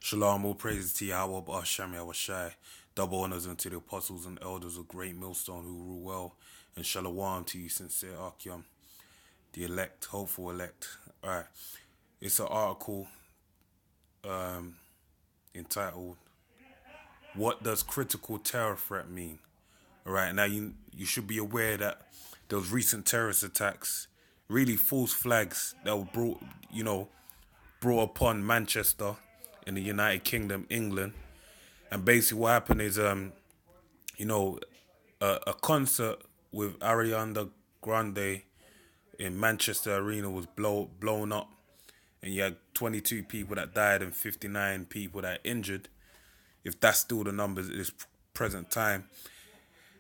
Shalom, all praises to Yahweh, Ba'ashem, Yahushai. Double honors unto the apostles and elders of great millstone who rule well. And shalom to you, sincere Akyam, the elect, hopeful elect. Alright, it's an article entitled, What Does Critical Terror Threat Mean? Alright, now you should be aware that those recent terrorist attacks, really false flags that were brought upon Manchester in the United Kingdom, England. And basically what happened is you know, a concert with Ariana Grande in Manchester Arena was blown up, and you had 22 people that died and 59 people that injured, if that's still the numbers at this present time.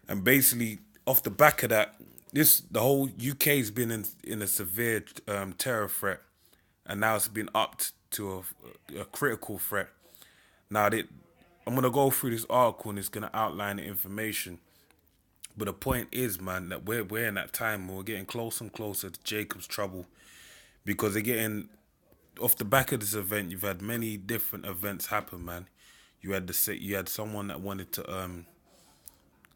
And basically, off the back of that, the whole UK's been in a severe terror threat, and now it's been upped to a critical threat. Now, I'm gonna go through this article and it's gonna outline the information. But the point is, man, that we're in that time where we're getting closer and closer to Jacob's trouble, because they're getting off the back of this event. You've had many different events happen, man. You had someone that wanted to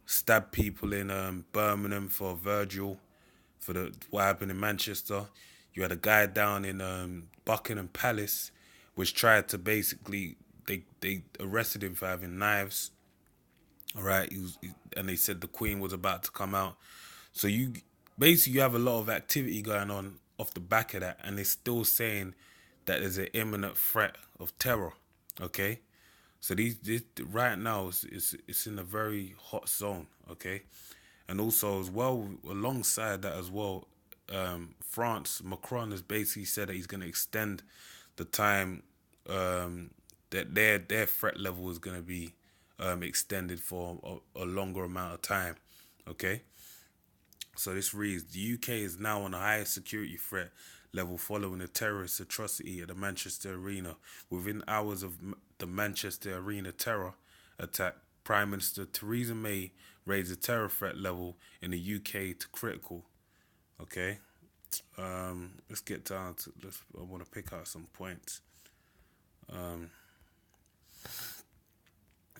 stab people in Birmingham for Virgil, for the what happened in Manchester. You had a guy down in Buckingham Palace, which tried to basically they arrested him for having knives. All right, and they said the Queen was about to come out. So you have a lot of activity going on off the back of that, and they're still saying that there's an imminent threat of terror. Okay, so this right now it's in a very hot zone. Okay, and also as well alongside that as well, France Macron has basically said that he's going to extend the time that their threat level is going to be extended for a longer amount of time. Okay, so this reads: the UK is now on the highest security threat level following a terrorist atrocity at the Manchester Arena. Within hours of the Manchester Arena terror attack, Prime Minister Theresa May raised the terror threat level in the UK to critical. Okay, let's get down to this. I want to pick out some points.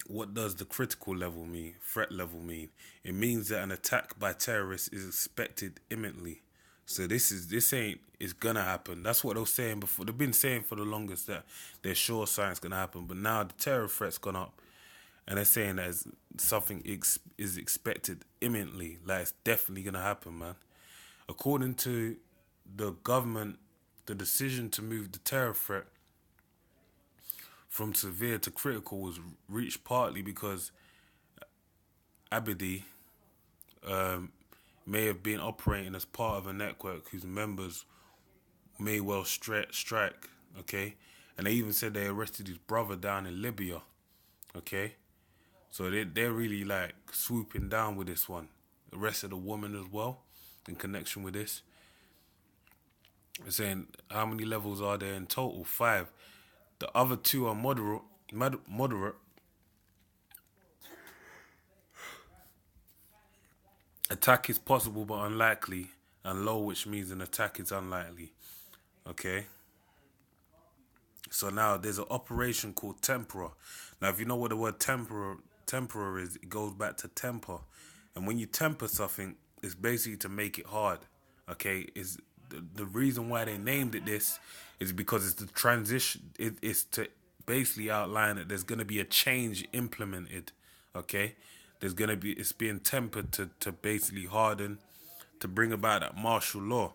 What does the critical level mean? Threat level mean? It means that an attack by terrorists is expected imminently. So this ain't it's gonna happen. That's what they were saying before. They've been saying for the longest that they're sure something's gonna happen. But now the terror threat's gone up, and they're saying that something is expected imminently. Like it's definitely gonna happen, man. According to the government, the decision to move the terror threat from severe to critical was reached partly because Abedi may have been operating as part of a network whose members may well strike. Okay, and they even said they arrested his brother down in Libya. Okay, so they're really like swooping down with this one. Arrested a woman as well in connection with this. They're saying how many levels are there in total? 5. The other 2 are moderate. Attack is possible but unlikely, and low, which means an attack is unlikely. Okay. So now there's an operation called Tempera. Now, if you know what the word tempera is, it goes back to temper, and when you temper something, it's basically to make it hard. Okay, is the reason why they named it this is because it's the transition. It's to basically outline that there's going to be a change implemented. Okay, it's being tempered to basically harden, to bring about that martial law.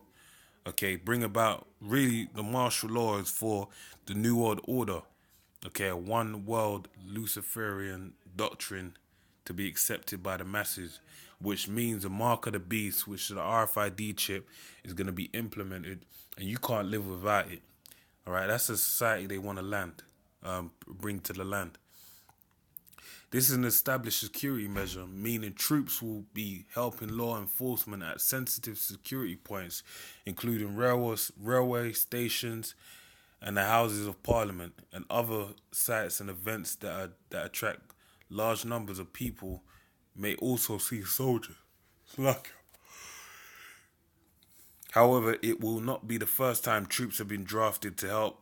Okay, bring about really the martial law is for the New World Order. Okay, a one world Luciferian doctrine to be accepted by the masses, which means the mark of the beast, which is the RFID chip, is going to be implemented, and you can't live without it. All right, that's the society they want to bring to the land. This is an established security measure, meaning troops will be helping law enforcement at sensitive security points, including railway stations, and the Houses of Parliament, and other sites and events that attract large numbers of people may also see soldiers. However, it will not be the first time troops have been drafted to help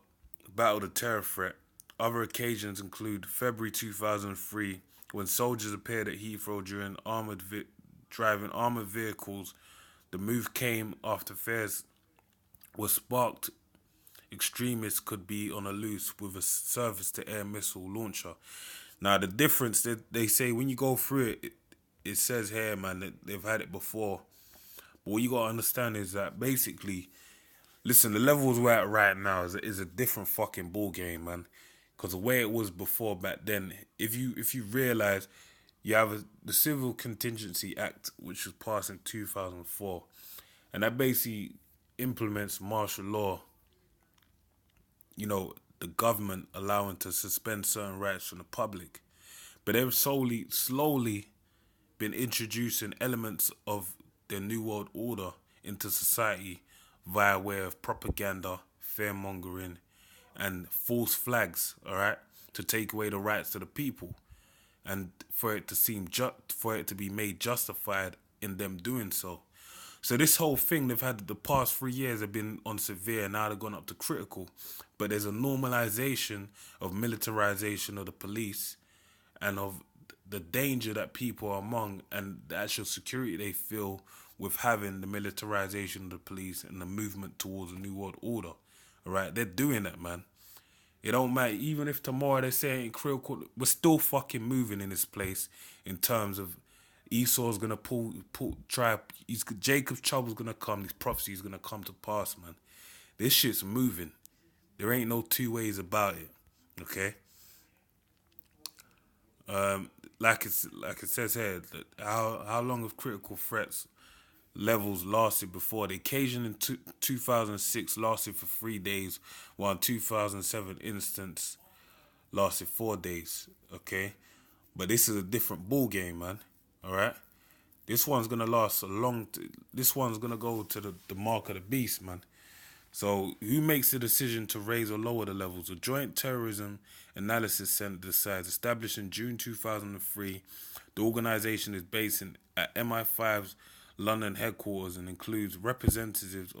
battle the terror threat. Other occasions include February 2003, when soldiers appeared at Heathrow during driving armored vehicles. The move came after fears were sparked extremists could be on a loose with a surface-to-air missile launcher. Now, the difference that they say when you go through it says here, man, that they've had it before. But what you gotta understand is that basically, listen, the levels we're at right now is a different fucking ball game, man. Because the way it was before back then, if you realize you have the Civil Contingency Act, which was passed in 2004, and that basically implements martial law. You know, the government allowing to suspend certain rights from the public, but they've slowly been introducing elements of the New World Order into society via way of propaganda, fear mongering, and false flags. All right, to take away the rights of the people, and for it to for it to be made justified in them doing so. So this whole thing they've had the past 3 years have been on severe. Now they've gone up to critical, but there's a normalization of militarization of the police and of the danger that people are among and the actual security they feel with having the militarization of the police and the movement towards a new world order. All right, they're doing that, man. It don't matter. Even if tomorrow they say it in critical, we're still fucking moving in this place in terms of Esau's gonna Jacob's trouble's gonna come. These prophecies gonna come to pass, man. This shit's moving. There ain't no two ways about it. Okay. Like it says here, that how long have critical threats levels lasted before? The occasion in 2006 lasted for 3 days, while in 2007 instance lasted 4 days. Okay, but this is a different ball game, man. All right, this one's gonna last a long. This one's gonna go to the mark of the beast, man. So who makes the decision to raise or lower the levels? The Joint Terrorism Analysis Center decides. Established in June 2003, the organization is based at MI5's London headquarters and includes representatives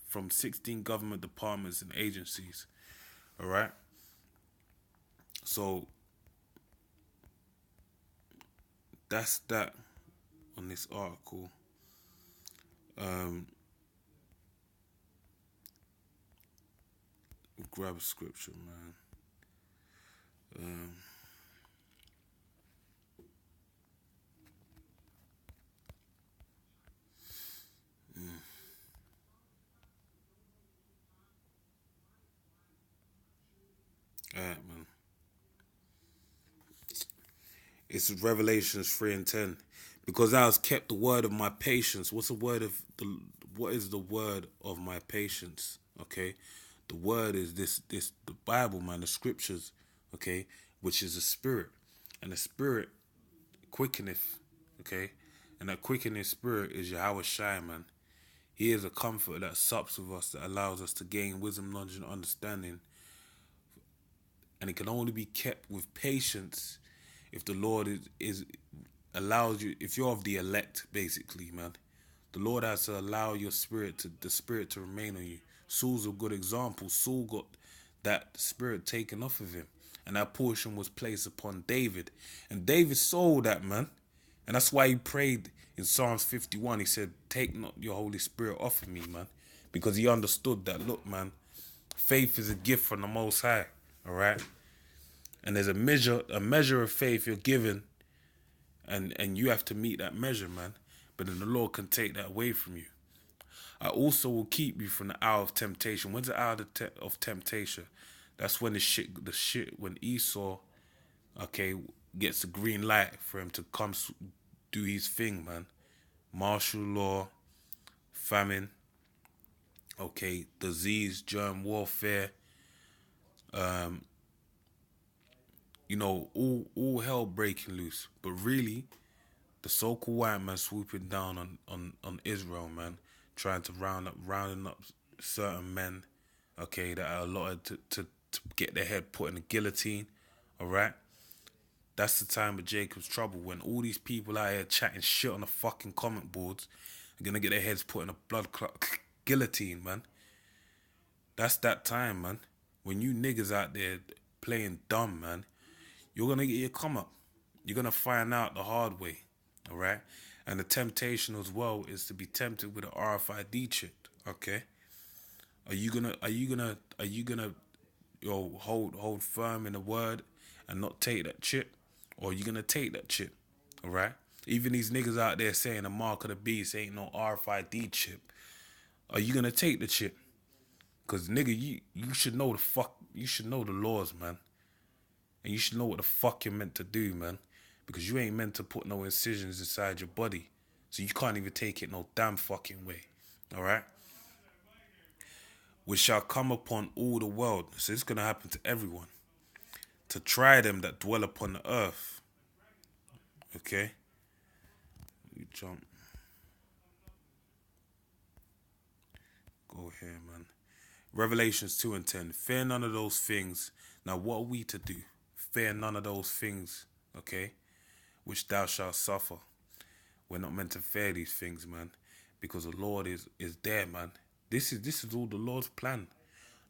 from 16 government departments and agencies. All right. So that's that on this article. Grab a scripture, man. Alright, man. It's Revelations 3:10. Because thou hast kept the word of my patience. What is the word of my patience? Okay? The word is the Bible, man, the scriptures, okay, which is a spirit. And the spirit quickeneth, okay? And that quickening spirit is Yahweh Shai, man. He is a comforter that sups with us, that allows us to gain wisdom, knowledge, and understanding. And it can only be kept with patience if the Lord is allows you, if you're of the elect, basically, man. The Lord has to allow the spirit to remain on you. Saul's a good example. Saul got that spirit taken off of him, and that portion was placed upon David. And David saw that, man. And that's why he prayed in Psalms 51. He said, take not your Holy Spirit off of me, man. Because he understood that, look, man, faith is a gift from the Most High, all right? And there's a measure of faith you're given, and you have to meet that measure, man. But then the Lord can take that away from you. I also will keep you from the hour of temptation. When's the hour of temptation? That's when when Esau, okay, gets the green light for him to come do his thing, man. Martial law, famine, okay, disease, germ warfare, all hell breaking loose. But really, the so-called white man swooping down on Israel, man, trying to rounding up certain men, okay, that are allotted to get their head put in a guillotine, all right? That's the time of Jacob's trouble, when all these people out here chatting shit on the fucking comment boards are gonna get their heads put in a blood clot guillotine, man. That's that time, man. When you niggas out there playing dumb, man, you're gonna get your come up. You're gonna find out the hard way, all right? And the temptation as well is to be tempted with an RFID chip. Okay, are you gonna hold firm in the word and not take that chip, or are you gonna take that chip? All right. Even these niggas out there saying the mark of the beast ain't no RFID chip. Are you gonna take the chip? Cause nigga, you should know the fuck. You should know the laws, man. And you should know what the fuck you're meant to do, man. Because you ain't meant to put no incisions inside your body. So you can't even take it no damn fucking way. Alright? Which shall come upon all the world. So it's going to happen to everyone. To try them that dwell upon the earth. Okay? You jump. Go here, man. Revelations 2 and 10. Fear none of those things. Now what are we to do? Fear none of those things. Okay? Which thou shalt suffer. We're not meant to fear these things, man, because the Lord is there, man. This is all the Lord's plan.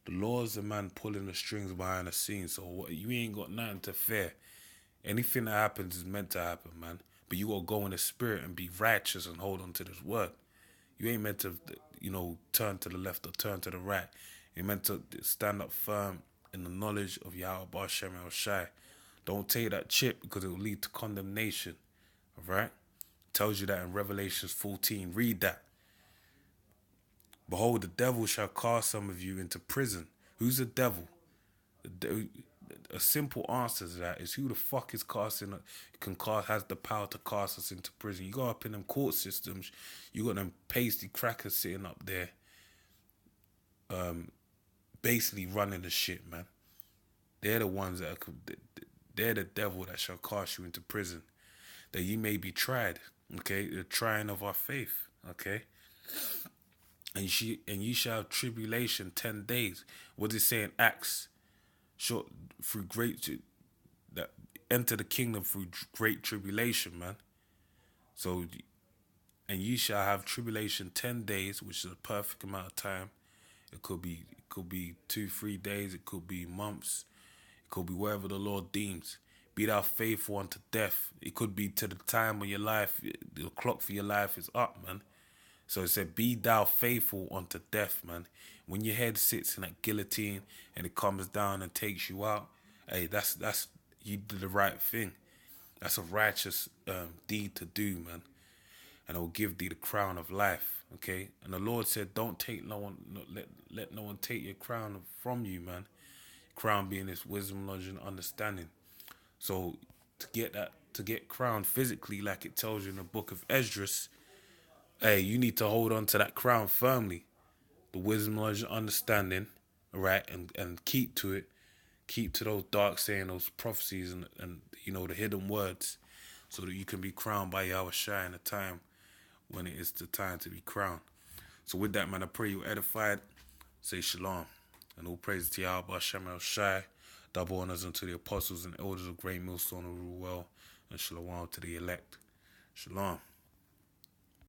The Lord's the man pulling the strings behind the scenes, so you ain't got nothing to fear. Anything that happens is meant to happen, man. But you gotta go in the spirit and be righteous and hold on to this word. You ain't meant to, turn to the left or turn to the right. You're meant to stand up firm in the knowledge of Yahweh Bashem El Shai. Don't take that chip because it will lead to condemnation. All right? Tells you that in Revelations 14. Read that. Behold, the devil shall cast some of you into prison. Who's the devil? A simple answer to that is who the fuck is has the power to cast us into prison. You go up in them court systems, you got them pasty crackers sitting up there, basically running the shit, man. They're the ones they're the devil that shall cast you into prison, that ye may be tried. Okay, the trying of our faith. Okay, and ye shall have tribulation 10 days. What does it say in Acts? Short through that enter the kingdom through great tribulation, man. So, and ye shall have tribulation 10 days, which is a perfect amount of time. It could be 2-3 days. It could be months. It could be wherever the Lord deems. Be thou faithful unto death. It could be to the time of your life. The clock for your life is up, man. So it said, be thou faithful unto death, man. When your head sits in that guillotine and it comes down and takes you out, hey, that's you did the right thing. That's a righteous deed to do, man. And I will give thee the crown of life, okay? And the Lord said, don't take no one, let no one take your crown from you, man. Crown being this wisdom, knowledge, and understanding. So to get crowned physically, like it tells you in the book of Esdras, hey, you need to hold on to that crown firmly. The wisdom, knowledge, and understanding, right? And keep to it. Keep to those dark sayings, those prophecies, and the hidden words, so that you can be crowned by Yahweh Shai in a time when it is the time to be crowned. So with that, man, I pray you're edified. Say shalom. And all praise to Yahweh Hashem El Shai. Double honors unto the apostles and elders of Great Millstone who rule well. And shalom to the elect. Shalom.